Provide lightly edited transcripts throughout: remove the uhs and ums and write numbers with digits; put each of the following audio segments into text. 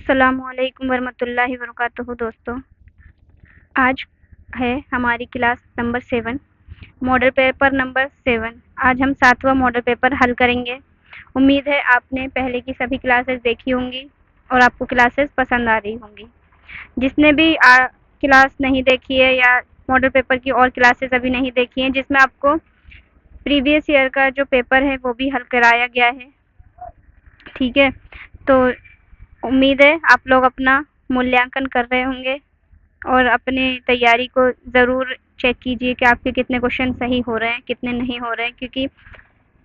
السلام علیکم ورحمۃ اللہ وبرکاتہ دوستوں، آج ہے ہماری class number 7 model paper number 7۔ آج ہم 7واں ماڈل پیپر حل کریں گے۔ امید ہے آپ نے پہلے کی سبھی کلاسز دیکھی ہوں گی اور آپ کو کلاسز پسند آ رہی ہوں گی۔ جس نے بھی کلاس نہیں دیکھی ہے یا ماڈل پیپر کی اور کلاسز ابھی نہیں دیکھی ہیں، جس میں آپ کو پریویس ایئر کا جو پیپر ہے وہ بھی حل کرایا گیا ہے، ٹھیک ہے؟ تو امید ہے آپ لوگ اپنا ملیانکن کر رہے ہوں گے اور اپنی تیاری کو ضرور چیک کیجیے کہ آپ کے کتنے کوشچن صحیح ہو رہے ہیں، کتنے نہیں ہو رہے ہیں، کیونکہ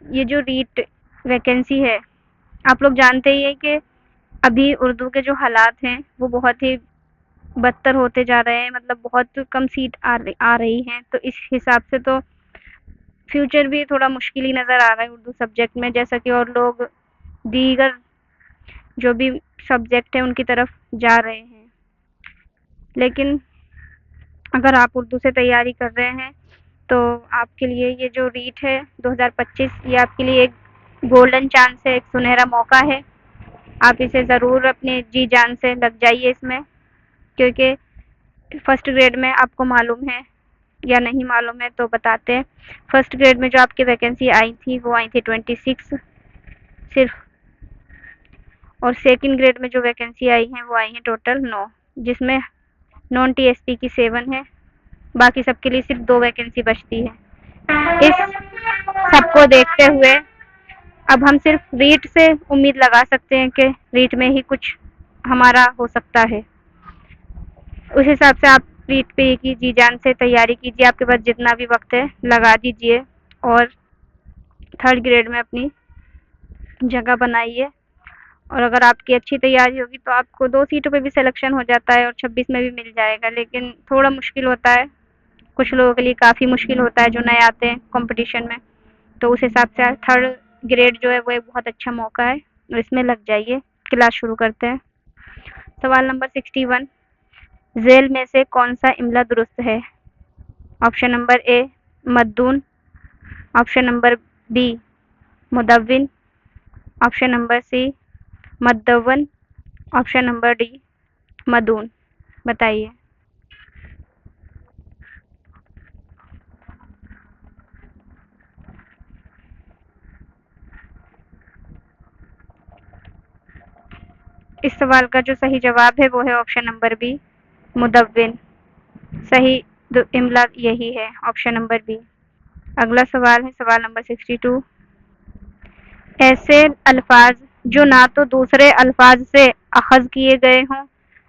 یہ جو ریٹ ویکنسی ہے، آپ لوگ جانتے ہی ہیں کہ ابھی اردو کے جو حالات ہیں وہ بہت ہی بدتر ہوتے جا رہے ہیں، مطلب بہت کم سیٹ آ رہی ہیں، تو اس حساب سے تو فیوچر بھی تھوڑا مشکل ہی نظر آ رہا ہے اردو سبجیکٹ میں، جیسا کہ اور لوگ دیگر جو بھی سبجیکٹ ہیں ان کی طرف جا رہے ہیں۔ لیکن اگر آپ اردو سے تیاری کر رہے ہیں تو آپ کے لیے یہ جو ریٹ ہے 2025 یہ آپ کے لیے ایک گولڈن چانس ہے، ایک سنہرا موقع ہے۔ آپ اسے ضرور اپنے جی جان سے لگ جائیے اس میں، کیونکہ فرسٹ گریڈ میں آپ کو معلوم ہے یا نہیں معلوم ہے تو بتاتے ہیں۔ فرسٹ گریڈ میں جو آپ کی ویکنسی آئی تھی وہ آئی تھی 26 صرف، اور سیکنڈ گریڈ میں جو ویکنسی آئی ہیں وہ آئی ہیں ٹوٹل 9، جس میں نان ٹی ایس پی کی 7 ہے، باقی سب کے لیے صرف 2 ویکنسی بچتی ہے۔ اس سب کو دیکھتے ہوئے اب ہم صرف ریٹ سے امید لگا سکتے ہیں کہ ریٹ میں ہی کچھ ہمارا ہو سکتا ہے۔ اس حساب سے آپ ریٹ پہ کی جی جان سے تیاری کیجیے، آپ کے پاس جتنا بھی وقت ہے لگا دیجیے اور تھرڈ گریڈ میں اپنی جگہ بنائیے۔ اور اگر آپ کی اچھی تیاری ہوگی تو آپ کو 2 سیٹوں پہ بھی سلیکشن ہو جاتا ہے اور 26 میں بھی مل جائے گا، لیکن تھوڑا مشکل ہوتا ہے، کچھ لوگوں کے لیے کافی مشکل ہوتا ہے جو نئے آتے ہیں کمپٹیشن میں، تو اس حساب سے تھرڈ گریڈ جو ہے وہ ایک بہت اچھا موقع ہے اور اس میں لگ جائیے۔ کلاس شروع کرتے ہیں۔ سوال نمبر 61، ذیل میں سے کون سا املا درست ہے؟ آپشن نمبر اے مدون، آپشن نمبر بی مدون، آپشن نمبر سی مدون، آپشن نمبر ڈی مدون۔ بتائیے۔ اس سوال کا جو صحیح جواب ہے وہ ہے آپشن نمبر بی مدون۔ صحیح املا یہی ہے، آپشن نمبر بی۔ اگلا سوال ہے سوال نمبر 62، ایسے الفاظ جو نہ تو دوسرے الفاظ سے اخذ کیے گئے ہوں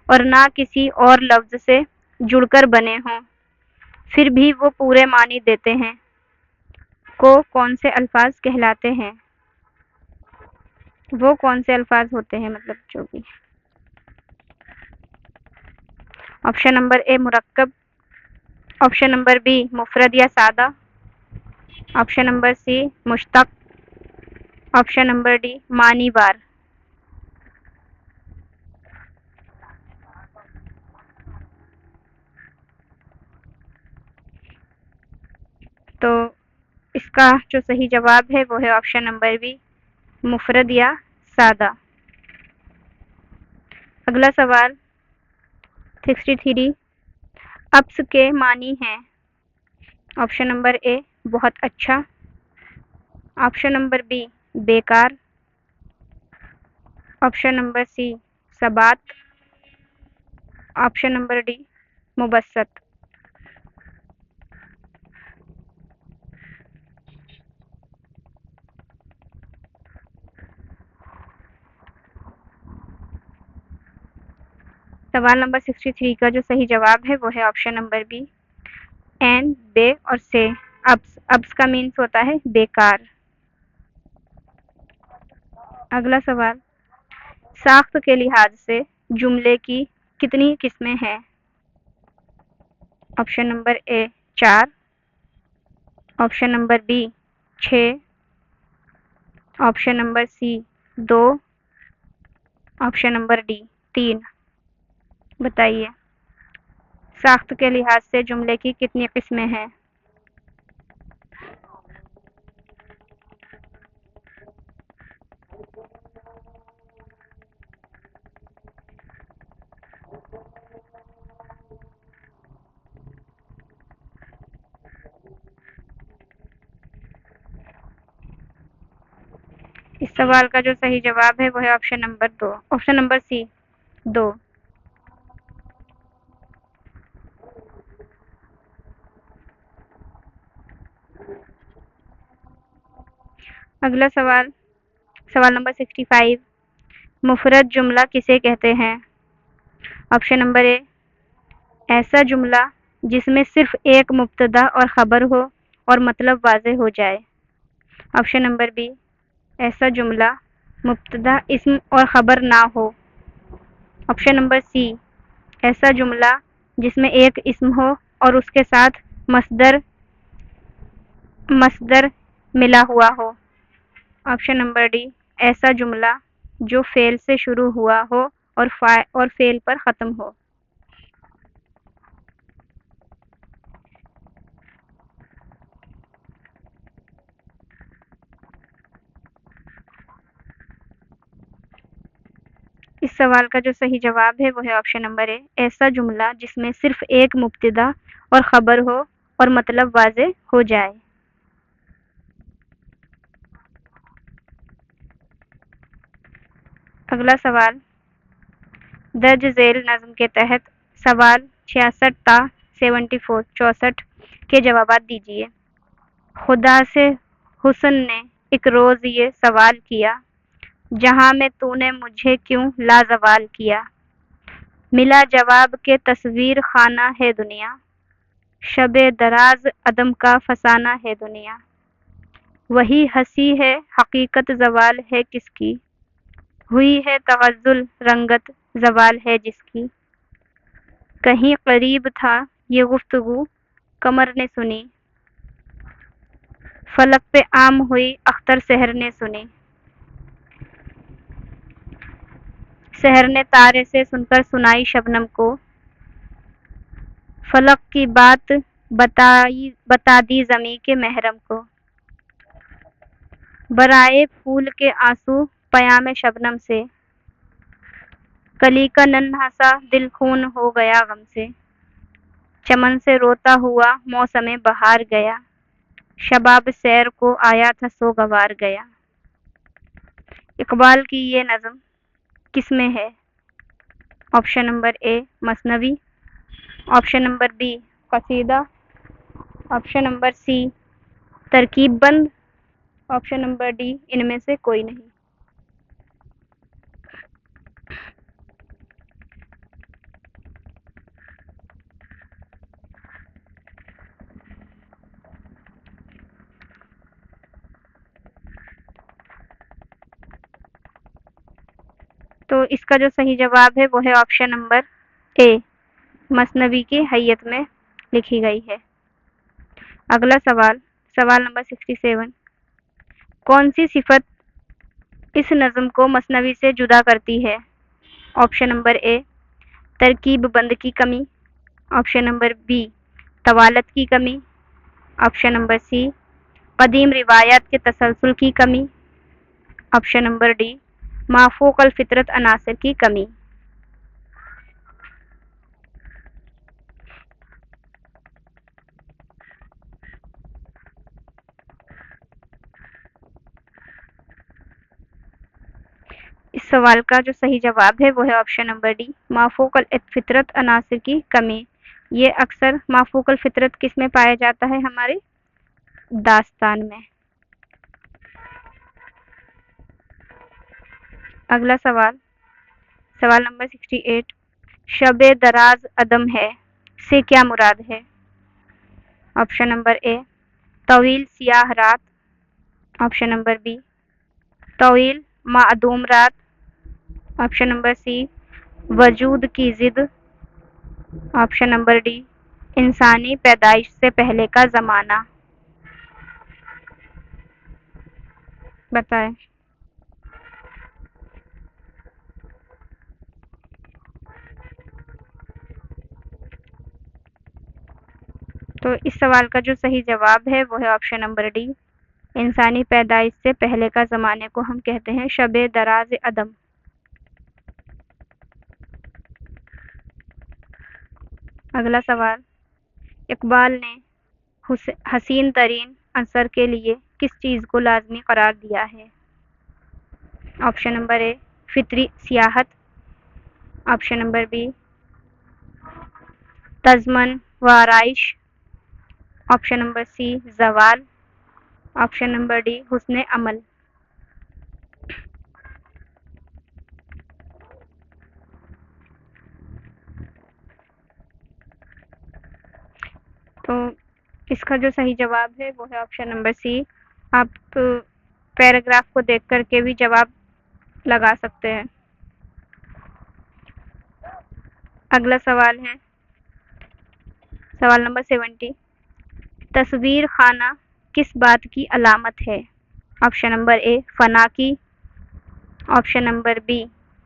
اور نہ کسی اور لفظ سے جڑ کر بنے ہوں، پھر بھی وہ پورے معنی دیتے ہیں، کو کون سے الفاظ کہلاتے ہیں؟ وہ کون سے الفاظ ہوتے ہیں، مطلب جو بھی۔ آپشن نمبر اے مرکب، آپشن نمبر بی مفرد یا سادہ، آپشن نمبر سی مشتق، آپشن نمبر ڈی معنی وار۔ تو اس کا جو صحیح جواب ہے وہ ہے آپشن نمبر بی مفرد یا سادہ۔ اگلا سوال 63، ابس کے معنی ہیں؟ آپشن نمبر اے بہت اچھا، آپشن نمبر بی بیکار، آپشن نمبر سی ثبات، آپشن نمبر ڈی مبسط۔ سوال نمبر 63 کا جو صحیح جواب ہے وہ ہے آپشن نمبر بی این، بے اور سے۔ ابس کا مینس ہوتا ہے بیکار۔ اگلا سوال، ساخت کے لحاظ سے جملے کی کتنی قسمیں ہیں؟ Option number A 4، option number B 6، option number C 2، option number D 3۔ بتائیے، ساخت کے لحاظ سے جملے کی کتنی قسمیں ہیں؟ اس سوال کا جو صحیح جواب ہے وہ ہے option number 2، option number C 2۔ اگلا سوال نمبر 65، مفرد جملہ کسے کہتے ہیں؟ آپشن نمبر اے، ایسا جملہ جس میں صرف ایک مبتدا اور خبر ہو اور مطلب واضح ہو جائے۔ آپشن نمبر بی، ایسا جملہ مبتدا اسم اور خبر نہ ہو۔ آپشن نمبر سی، ایسا جملہ جس میں ایک اسم ہو اور اس کے ساتھ مصدر ملا ہوا ہو۔ آپشن نمبر ڈی، ایسا جملہ جو فعل سے شروع ہوا ہو اور فعل پر ختم ہو۔ اس سوال کا جو صحیح جواب ہے وہ ہے آپشن نمبر اے، ایسا جملہ جس میں صرف ایک مبتدا اور خبر ہو اور مطلب واضح ہو جائے۔ اگلا سوال درج ذیل نظم کے تحت سوال 66 تا 64 کے جوابات دیجیے۔ خدا سے حسن نے ایک روز یہ سوال کیا، جہاں میں تو نے مجھے کیوں لازوال کیا؟ ملا جواب کے تصویر خانہ ہے دنیا، شب دراز عدم کا فسانہ ہے دنیا۔ وہی ہنسی ہے حقیقت زوال ہے کس کی، ہوئی ہے تغزل رنگت زوال ہے جس کی۔ کہیں قریب تھا یہ گفتگو قمر نے سنی، فلک پہ عام ہوئی اختر سحر نے سنی۔ سحر نے تارے سے سن کر سنائی شبنم کو، فلک کی بات بتا دی زمیں کے محرم کو۔ برائے پھول کے آنسو پیام شبنم سے، کلی کا ننھا سا دل خون ہو گیا غم سے۔ چمن سے روتا ہوا موسم بہار گیا، شباب سیر کو آیا تھا سوگوار گیا۔ اقبال کی یہ نظم کس میں ہے؟ آپشن نمبر اے مثنوی، آپشن نمبر بی قصیدہ، آپشن نمبر سی ترکیب بند، آپشن نمبر ڈی ان میں سے کوئی نہیں۔ تو اس کا جو صحیح جواب ہے وہ ہے آپشن نمبر اے، مثنوی کی حیت میں لکھی گئی ہے۔ اگلا سوال نمبر 67، کون سی صفت اس نظم کو مثنوی سے جدا کرتی ہے؟ آپشن نمبر اے ترکیب بند کی کمی، آپشن نمبر بی طوالت کی کمی، آپشن نمبر سی قدیم روایات کے تسلسل کی کمی، آپشن نمبر ڈی مافوق الفطرت عناصر کی کمی۔ اس سوال کا جو صحیح جواب ہے وہ ہے آپشن نمبر ڈی مافوق الفطرت عناصر کی کمی۔ یہ اکثر مافوق الفطرت کس میں پایا جاتا ہے؟ ہماری داستان میں۔ اگلا سوال نمبر 68، شب دراز عدم ہے سے کیا مراد ہے؟ آپشن نمبر اے طویل سیاہ رات، آپشن نمبر بی طویل معدوم رات، آپشن نمبر سی وجود کی ضد، آپشن نمبر ڈی انسانی پیدائش سے پہلے کا زمانہ۔ بتائیں۔ تو اس سوال کا جو صحیح جواب ہے وہ ہے آپشن نمبر ڈی انسانی پیدائش سے پہلے کا زمانے کو ہم کہتے ہیں شب دراز عدم۔ اگلا سوال، اقبال نے حسین ترین عنصر کے لیے کس چیز کو لازمی قرار دیا ہے؟ آپشن نمبر اے فطری سیاحت، آپشن نمبر بی تزمن و آرائش، آپشن نمبر سی زوال، آپشن نمبر ڈی حسن عمل۔ تو اس کا جو صحیح جواب ہے وہ ہے آپشن نمبر سی۔ آپ پیراگراف کو دیکھ کر کے بھی جواب لگا سکتے ہیں۔ اگلا سوال ہے سوال نمبر 70۔ تصویر خانہ کس بات کی علامت ہے؟ آپشن نمبر اے فنا کی، آپشن نمبر بی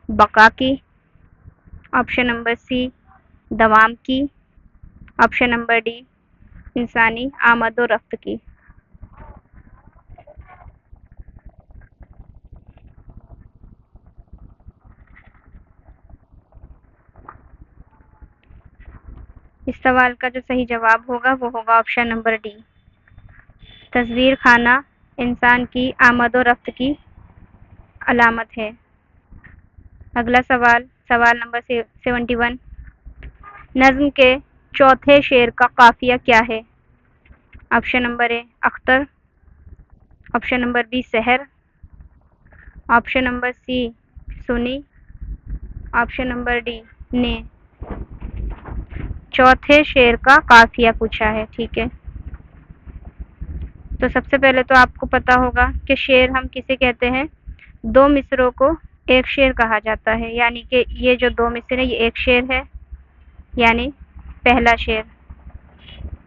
بقا کی، آپشن نمبر سی دوام کی، آپشن نمبر ڈی انسانی آمد و رفت کی۔ اس سوال کا جو صحیح جواب ہوگا وہ ہوگا آپشن نمبر ڈی، تصویر خانہ انسان کی آمد و رفت کی علامت ہے۔ اگلا سوال سوال نمبر 71۔ نظم کے چوتھے شعر کا قافیہ کیا ہے؟ Option number a Akhtar, option number be Sahar, option number C Sunni, option number D نے۔ چوتھے شعر کا قافیہ پوچھا ہے، ٹھیک ہے۔ تو سب سے پہلے تو آپ کو پتا ہوگا کہ شعر ہم کسے کہتے ہیں؟ دو مصروں کو ایک شعر کہا جاتا ہے، یعنی کہ یہ جو دو مصرے ہیں یہ ایک شعر ہے، یعنی پہلا شعر۔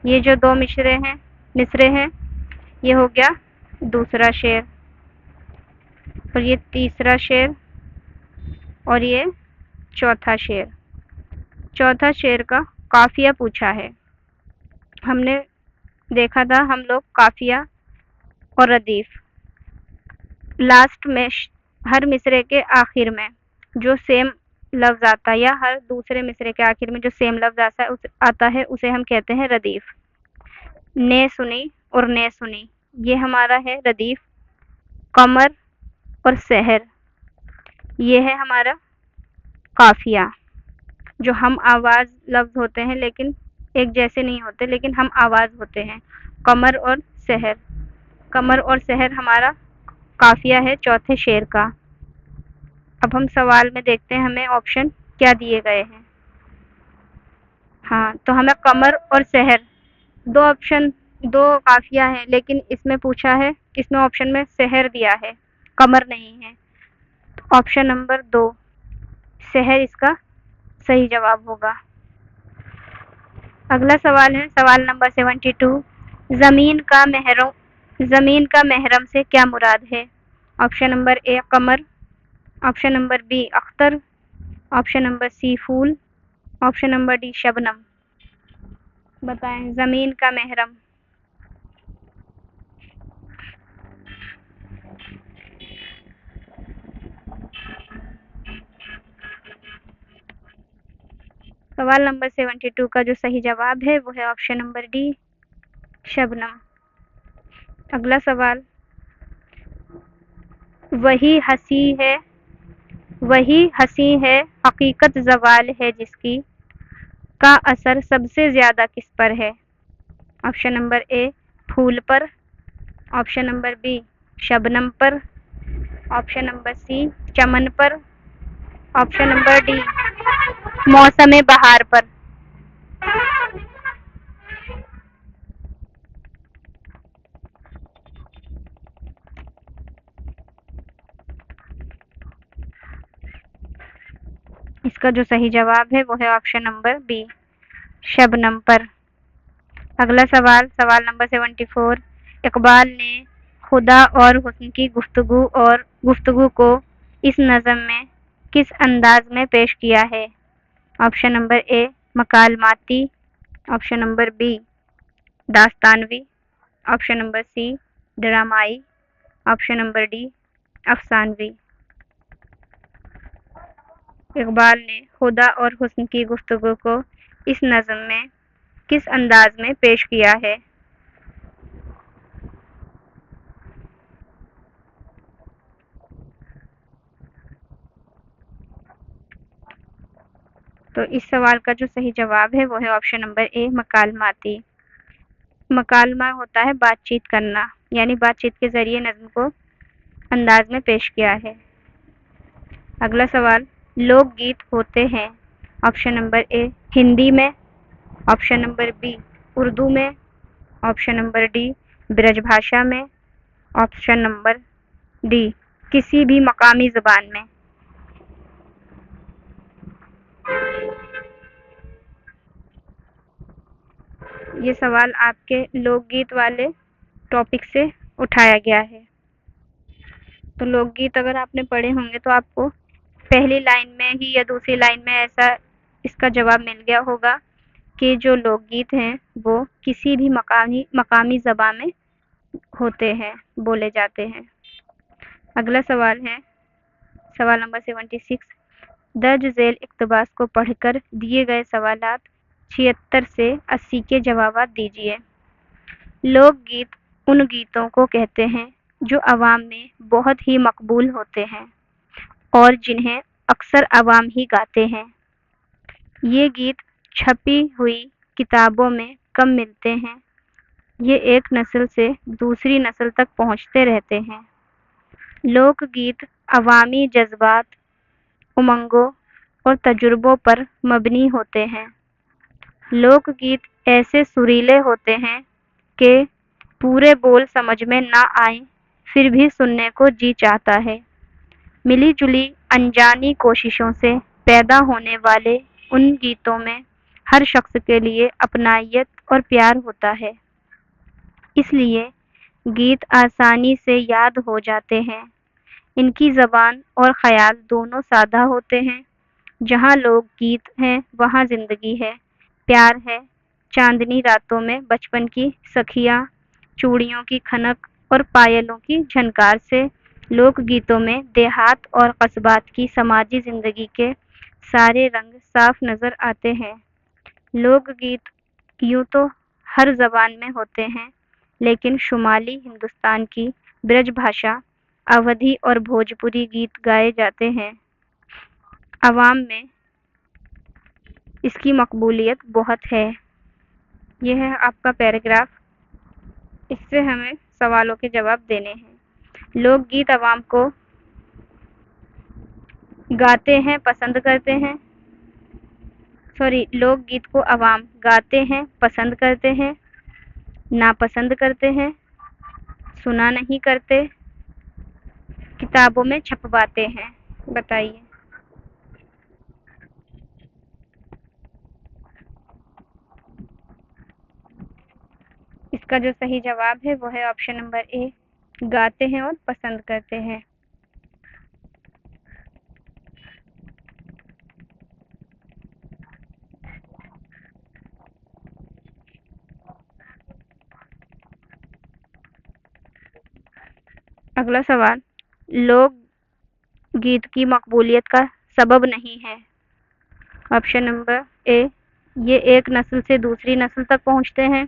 یہ جو دو مصرے ہیں یہ ہو گیا دوسرا شعر، اور یہ تیسرا شعر، اور یہ چوتھا شعر۔ چوتھا شعر کا قافیہ پوچھا ہے۔ ہم نے دیکھا تھا ہم لوگ قافیہ اور ردیف لاسٹ میں ہر مصرے کے آخر میں جو سیم لفظ آتا ہے، یا ہر دوسرے مصرے کے آخر میں جو سیم لفظ آتا ہے اسے ہم کہتے ہیں ردیف۔ نے سنی اور نے سنی یہ ہمارا ہے ردیف۔ قمر اور سحر یہ ہے ہمارا قافیہ، جو ہم آواز لفظ ہوتے ہیں لیکن ایک جیسے نہیں ہوتے، لیکن ہم آواز ہوتے ہیں۔ قمر اور سحر، قمر اور سحر ہمارا قافیہ ہے چوتھے شعر کا۔ اب ہم سوال میں دیکھتے ہیں ہمیں آپشن کیا دیے گئے ہیں۔ ہاں، تو ہمیں قمر اور سحر دو قافیہ ہیں، لیکن اس میں پوچھا ہے، اس میں آپشن میں سحر دیا ہے، قمر نہیں ہے۔ آپشن نمبر 2 سحر اس کا صحیح جواب ہوگا۔ اگلا سوال ہے سوال نمبر 72۔ زمین کا محرم سے کیا مراد ہے؟ آپشن نمبر اے قمر، آپشن نمبر بی اختر، آپشن نمبر سی پھول، آپشن نمبر ڈی شبنم۔ بتائیں زمین کا محرم۔ سوال نمبر 72 کا جو صحیح جواب ہے وہ ہے آپشن نمبر ڈی شبنم۔ اگلا سوال، وہی ہنسی ہے حقیقت زوال ہے جس کی، کا اثر سب سے زیادہ کس پر ہے؟ آپشن نمبر اے پھول پر، option number be Shabnam per, option number سی چمن پر، آپشن نمبر ڈی موسم بہار پر۔ اس کا جو صحیح جواب ہے وہ ہے آپشن نمبر بی شبنم پر۔ اگلا سوال سوال نمبر 74۔ اقبال نے خدا اور حسن کی گفتگو کو اس نظم میں کس انداز میں پیش کیا ہے؟ آپشن نمبر اے مکالماتی، آپشن نمبر بی داستانوی، آپشن نمبر سی ڈرامائی، آپشن نمبر ڈی افسانوی۔ اقبال نے خدا اور حسن کی گفتگو کو اس نظم میں کس انداز میں پیش کیا ہے؟ تو اس سوال کا جو صحیح جواب ہے وہ ہے آپشن نمبر اے مکالماتی۔ مکالمہ ہوتا ہے بات چیت کرنا، یعنی بات چیت کے ذریعے نظم کو انداز میں پیش کیا ہے۔ اگلا سوال، لوک گیت ہوتے ہیں آپشن نمبر اے ہندی میں، آپشن نمبر بی اردو میں، آپشن نمبر ڈی برج بھاشا میں، آپشن نمبر ڈی کسی بھی مقامی زبان میں۔ یہ سوال آپ کے لوک گیت والے ٹاپک سے اٹھایا گیا ہے۔ تو لوک گیت اگر آپ نے پڑھے ہوں گے تو آپ کو پہلی لائن میں ہی یا دوسری لائن میں ایسا اس کا جواب مل گیا ہوگا کہ جو لوک گیت ہیں وہ کسی بھی مقامی زبان میں ہوتے ہیں، بولے جاتے ہیں۔ اگلا سوال ہے سوال نمبر 76، درج ذیل اقتباس کو پڑھ کر دیے گئے سوالات 76 سے 80 کے جوابات دیجیے۔ لوک گیت ان گیتوں کو کہتے ہیں جو عوام میں بہت ہی مقبول ہوتے ہیں اور جنہیں اکثر عوام ہی گاتے ہیں۔ یہ گیت چھپی ہوئی کتابوں میں کم ملتے ہیں۔ یہ ایک نسل سے دوسری نسل تک پہنچتے رہتے ہیں۔ لوک گیت عوامی جذبات، امنگوں اور تجربوں پر مبنی ہوتے ہیں۔ لوک گیت ایسے سریلے ہوتے ہیں کہ پورے بول سمجھ میں نہ آئیں پھر بھی سننے کو جی چاہتا ہے۔ ملی جلی انجانی کوششوں سے پیدا ہونے والے ان گیتوں میں ہر شخص کے لیے اپنائیت اور پیار ہوتا ہے۔ اس لیے گیت آسانی سے یاد ہو جاتے ہیں۔ ان کی زبان اور خیال دونوں سادہ ہوتے ہیں۔ جہاں لوک گیت ہیں وہاں زندگی ہے، پیار ہے۔ چاندنی راتوں میں بچپن کی سکھیاں، چوڑیوں کی کھنک اور پائلوں کی جھنکار سے لوک گیتوں میں دیہات اور قصبات کی سماجی زندگی کے سارے رنگ صاف نظر آتے ہیں۔ لوک گیت یوں تو ہر زبان میں ہوتے ہیں، لیکن شمالی ہندوستان کی برج بھاشا، اودھی اور بھوجپوری گیت گائے جاتے ہیں۔ عوام میں اس کی مقبولیت بہت ہے۔ یہ ہے آپ کا پیراگراف، اس سے ہمیں سوالوں کے جواب دینے ہیں۔ لوک گیت عوام کو گاتے ہیں پسند کرتے ہیں لوک گیت کو عوام گاتے ہیں، پسند کرتے ہیں، ناپسند کرتے ہیں، سنا نہیں کرتے، کتابوں میں چھپواتے ہیں۔ بتائیے۔ اس کا جو صحیح جواب ہے وہ ہے آپشن نمبر اے گاتے ہیں اور پسند کرتے ہیں۔ اگلا سوال، لوک گیت کی مقبولیت کا سبب نہیں ہے۔ آپشن نمبر اے یہ ایک نسل سے دوسری نسل تک پہنچتے ہیں۔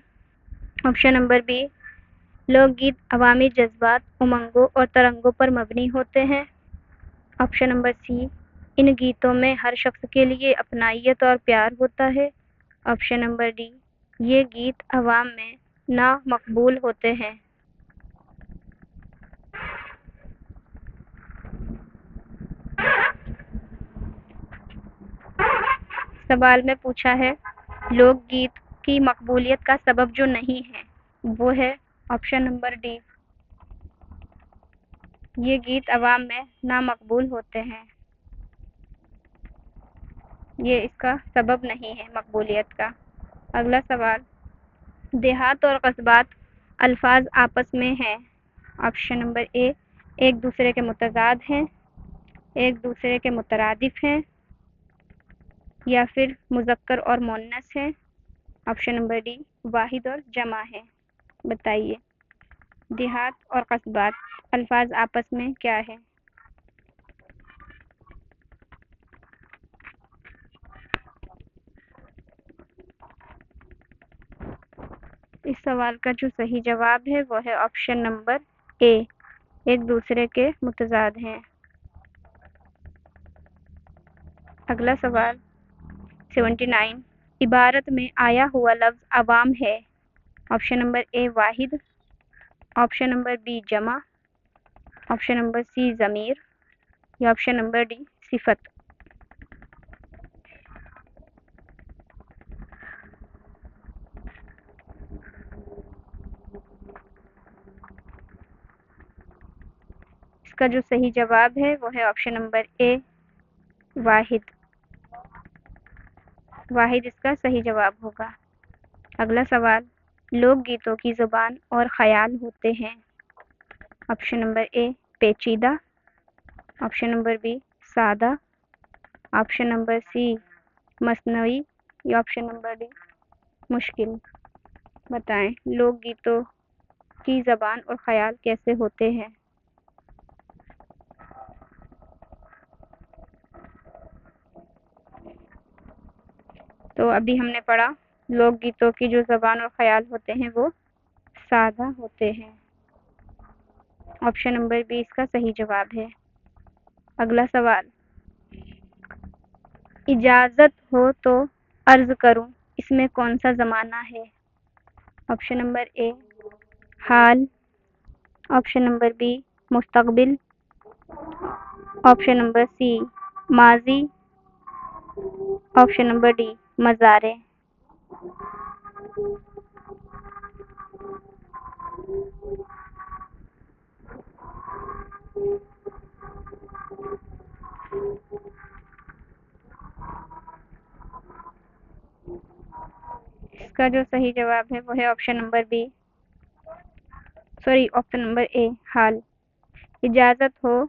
آپشن نمبر بی لوک گیت عوامی جذبات، امنگوں اور ترنگوں پر مبنی ہوتے ہیں۔ آپشن نمبر سی ان گیتوں میں ہر شخص کے لیے اپنائیت اور پیار ہوتا ہے۔ آپشن نمبر ڈی یہ گیت عوام میں نامقبول ہوتے ہیں۔ سوال میں پوچھا ہے لوک گیت کی مقبولیت کا سبب جو نہیں ہے وہ ہے آپشن نمبر ڈی یہ گیت عوام میں نامقبول ہوتے ہیں۔ یہ اس کا سبب نہیں ہے مقبولیت کا۔ اگلا سوال، دیہات اور قصبات الفاظ آپس میں ہیں۔ آپشن نمبر اے ایک دوسرے کے متضاد ہیں، ایک دوسرے کے مترادف ہیں، یا پھر مذکر اور مؤنث ہیں۔ آپشن نمبر ڈی واحد اور جمع ہے۔ بتائیے، دیہات اور قصبات الفاظ آپس میں کیا ہے؟ اس سوال کا جو صحیح جواب ہے وہ ہے آپشن نمبر اے ایک دوسرے کے متضاد ہیں۔ اگلا سوال، 79 عبارت میں آیا ہوا لفظ عوام ہے؟ آپشن نمبر اے واحد، آپشن نمبر بی جمع، آپشن نمبر سی ضمیر یا آپشن نمبر ڈی صفت۔ اس کا جو صحیح جواب ہے وہ ہے آپشن نمبر اے واحد۔ واحد اس کا صحیح جواب ہوگا۔ اگلا سوال، لوک گیتوں کی زبان اور خیال ہوتے ہیں؟ آپشن نمبر اے پیچیدہ، آپشن نمبر بی سادہ، آپشن نمبر سی مصنوعی یا آپشن نمبر ڈی مشکل۔ بتائیں لوک گیتوں کی زبان اور خیال کیسے ہوتے ہیں؟ تو ابھی ہم نے پڑھا لوک گیتوں کی جو زبان اور خیال ہوتے ہیں وہ سادہ ہوتے ہیں۔ آپشن نمبر بی اس کا صحیح جواب ہے۔ اگلا سوال، اجازت ہو تو عرض کروں اس میں کون سا زمانہ ہے؟ آپشن نمبر اے حال، آپشن نمبر بی مستقبل، آپشن نمبر سی ماضی، آپشن نمبر ڈی مضارع۔ اس کا جو صحیح جواب ہے وہ ہے آپشن نمبر اے حال۔ اجازت ہو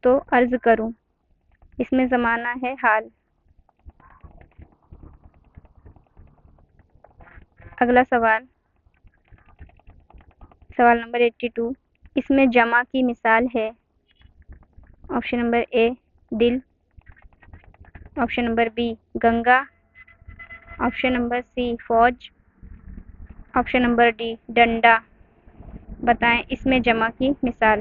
تو عرض کروں اس میں زمانہ ہے حال۔ اگلا سوال، سوال نمبر 82، اس میں جمع کی مثال ہے؟ آپشن نمبر اے دل، option number B Ganga, option number C فوج، آپشن نمبر ڈی ڈنڈا۔ بتائیں اس میں جمع کی مثال۔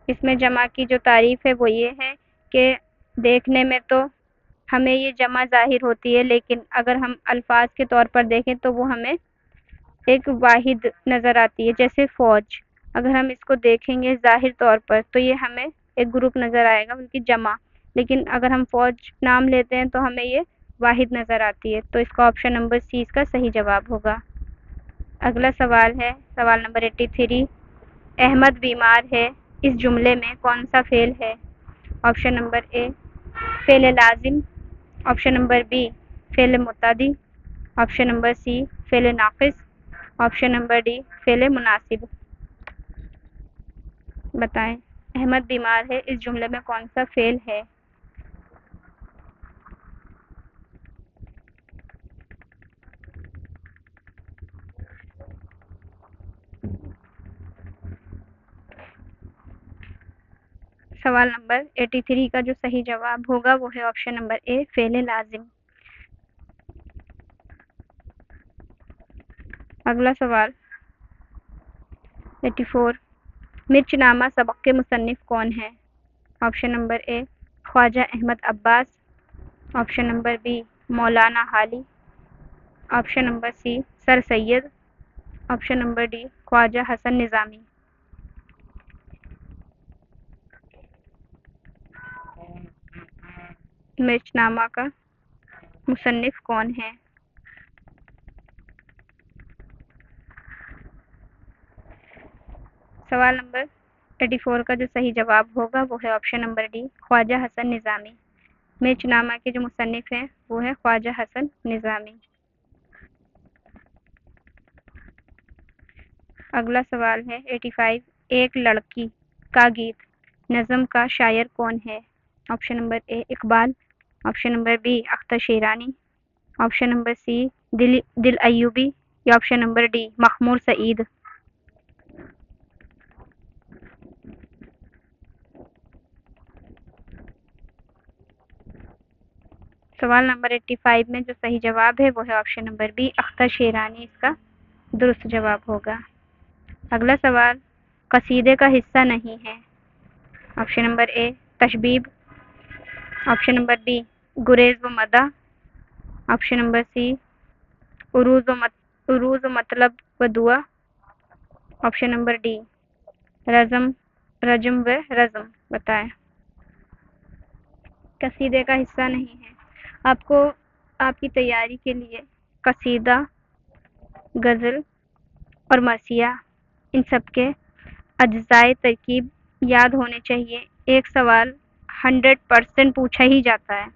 اس میں جمع کی جو تعریف ہے وہ یہ ہے کہ دیکھنے میں تو ہمیں یہ جمع ظاہر ہوتی ہے، لیکن اگر ہم الفاظ کے طور پر دیکھیں تو وہ ہمیں ایک واحد نظر آتی ہے۔ جیسے فوج، اگر ہم اس کو دیکھیں گے ظاہر طور پر تو یہ ہمیں ایک گروپ نظر آئے گا ان کی جمع، لیکن اگر ہم فوج نام لیتے ہیں تو ہمیں یہ واحد نظر آتی ہے۔ تو اس کا آپشن نمبر سی اس کا صحیح جواب ہوگا۔ اگلا سوال ہے سوال نمبر 83، احمد بیمار ہے اس جملے میں کون سا فعل ہے؟ آپشن نمبر اے فعل لازم، آپشن نمبر بی فعل متعدی، آپشن نمبر سی فعل ناقص، آپشن نمبر ڈی فعل مناسب۔ بتائیں احمد بیمار ہے اس جملے میں کون سا فعل ہے؟ سوال نمبر 83 کا جو صحیح جواب ہوگا وہ ہے آپشن نمبر اے فعل لازم۔ اگلا سوال 84، مرچ نامہ سبق کے مصنف کون ہیں؟ Option number a Khwaja Ahmad Abbas, option number be مولانا حالی، آپشن نمبر سی سر سید، آپشن نمبر ڈی خواجہ حسن نظامی۔ مرچ نامہ کا مصنف کون ہے؟ سوال نمبر 84 کا جو صحیح جواب ہوگا وہ ہے آپشن نمبر ڈی خواجہ حسن نظامی۔ مرچ نامہ کے جو مصنف ہیں وہ ہے خواجہ حسن نظامی۔ اگلا سوال ہے 85، ایک لڑکی کا گیت نظم کا شاعر کون ہے؟ Option number A Iqbal, option number B Akhtar Sherani, option number C Dil Ayubi یا آپشن نمبر ڈی مخمور سعید۔ سوال نمبر 85 میں جو صحیح جواب ہے وہ ہے option number B Akhtar Sherani اس کا درست جواب ہوگا۔ اگلا سوال قصیدے کا حصہ نہیں ہے؟ Option number a تشبیب، option number be گریز و مدح، آپشن نمبر سی عروض و مطلب و دعا، آپشن نمبر ڈی رجم و رزم۔ بتائیں۔ قصیدے کا حصہ نہیں ہے۔ آپ کو آپ کی تیاری کے لیے قصیدہ، غزل اور مرثیہ ان سب کے اجزائے ترکیب یاد ہونے چاہیے۔ ایک سوال 100% پوچھا ہی جاتا ہے۔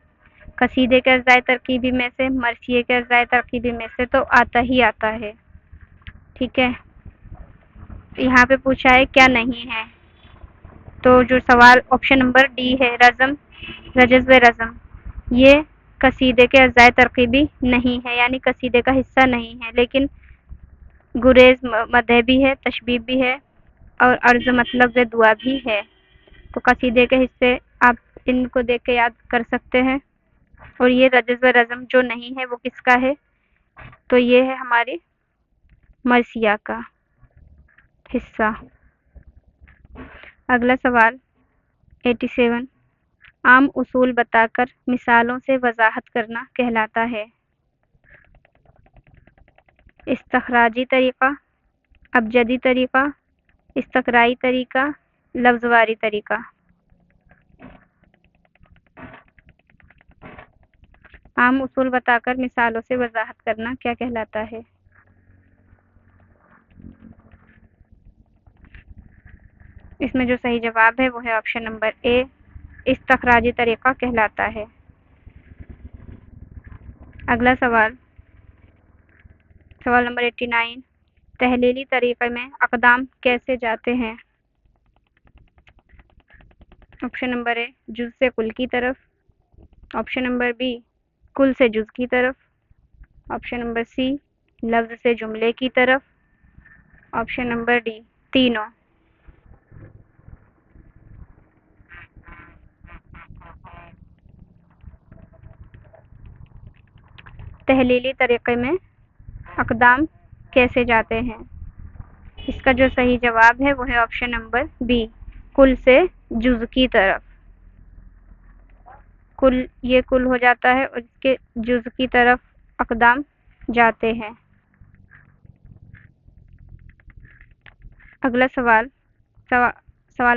قصیدے کے اجزائے ترکیبی میں سے، مرثیے کے اجزائے ترکیبی میں سے تو آتا ہی آتا ہے۔ ٹھیک ہے، یہاں پہ پوچھا ہے کیا نہیں ہے، تو جو سوال آپشن نمبر ڈی ہے رجز و رزم، یہ قصیدے کے اجزائے ترکیبی نہیں ہے، یعنی قصیدے کا حصہ نہیں ہے، لیکن گریز مدح بھی ہے، تشبیب بھی ہے اور عرض مطلب و دعا بھی ہے۔ تو قصیدے کے حصے آپ ان کو دیکھ کے یاد کر سکتے ہیں۔ اور یہ رجز و رزم جو نہیں ہے وہ کس کا ہے؟ تو یہ ہے ہماری مرثیہ کا حصہ۔ اگلا سوال 87، عام اصول بتا کر مثالوں سے وضاحت کرنا کہلاتا ہے؟ استخراجی طریقہ، ابجدی طریقہ، استقرائی طریقہ، لفظ واری طریقہ۔ عام اصول بتا کر مثالوں سے وضاحت کرنا کیا کہلاتا ہے؟ اس میں جو صحیح جواب ہے وہ ہے آپشن نمبر اے استخراجی طریقہ کہلاتا ہے۔ اگلا سوال نمبر 89، تحلیلی طریقے میں اقدام کیسے جاتے ہیں؟ آپشن نمبر اے جز سے کل کی طرف، آپشن نمبر بی کل سے جز کی طرف، آپشن نمبر سی لفظ سے جملے کی طرف، آپشن نمبر ڈی تینوں۔ تحلیلی طریقے میں اقدام کیسے جاتے ہیں؟ اس کا جو صحیح جواب ہے وہ ہے آپشن نمبر بی کل سے جز کی طرف۔ یہ کل ہو جاتا ہے اور اس کے جز کی طرف اقدام جاتے ہیں۔ اگلا سوال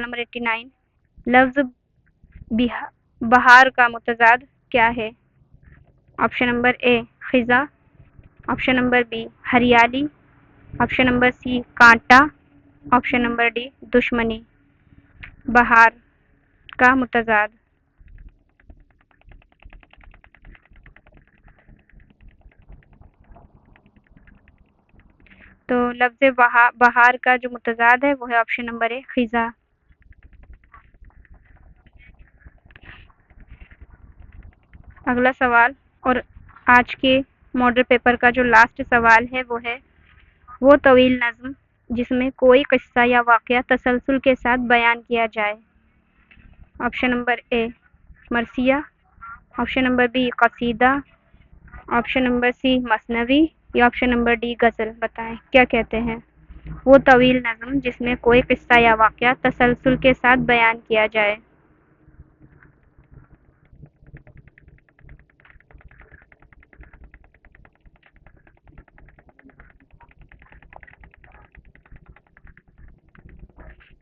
نمبر 89، لفظ بہار کا متضاد کیا ہے؟ آپشن نمبر اے خزاں، آپشن نمبر بی ہریالی، آپشن نمبر سی کانٹا، آپشن نمبر ڈی دشمنی۔ بہار کا متضاد۔ تو لفظ بہار کا جو متضاد ہے وہ ہے آپشن نمبر اے خزاں۔ اگلا سوال اور آج کے ماڈل پیپر کا جو لاسٹ سوال ہے وہ ہے وہ طویل نظم جس میں کوئی قصہ یا واقعہ تسلسل کے ساتھ بیان کیا جائے۔ آپشن نمبر اے مرثیہ، آپشن نمبر بی قصیدہ، آپشن نمبر سی مثنوی یا آپشن نمبر ڈی غزل۔ بتائیں کیا کہتے ہیں؟ وہ طویل نظم جس میں کوئی قصہ یا واقعہ تسلسل کے ساتھ بیان کیا جائے۔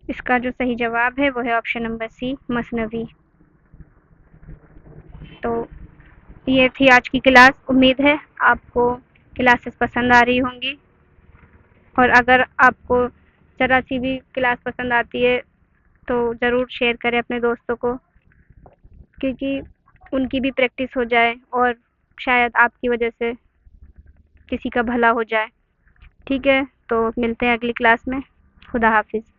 اس کا جو صحیح جواب ہے وہ ہے آپشن نمبر سی مثنوی۔ تو یہ تھی آج کی کلاس۔ امید ہے آپ کو کلاسز پسند آ رہی ہوں گی، اور اگر آپ کو ذرا سی بھی کلاس پسند آتی ہے تو ضرور شیئر کریں اپنے دوستوں کو، کیونکہ ان کی بھی پریکٹس ہو جائے اور شاید آپ کی وجہ سے کسی کا بھلا ہو جائے۔ ٹھیک ہے، تو ملتے ہیں اگلی کلاس میں۔ خدا حافظ۔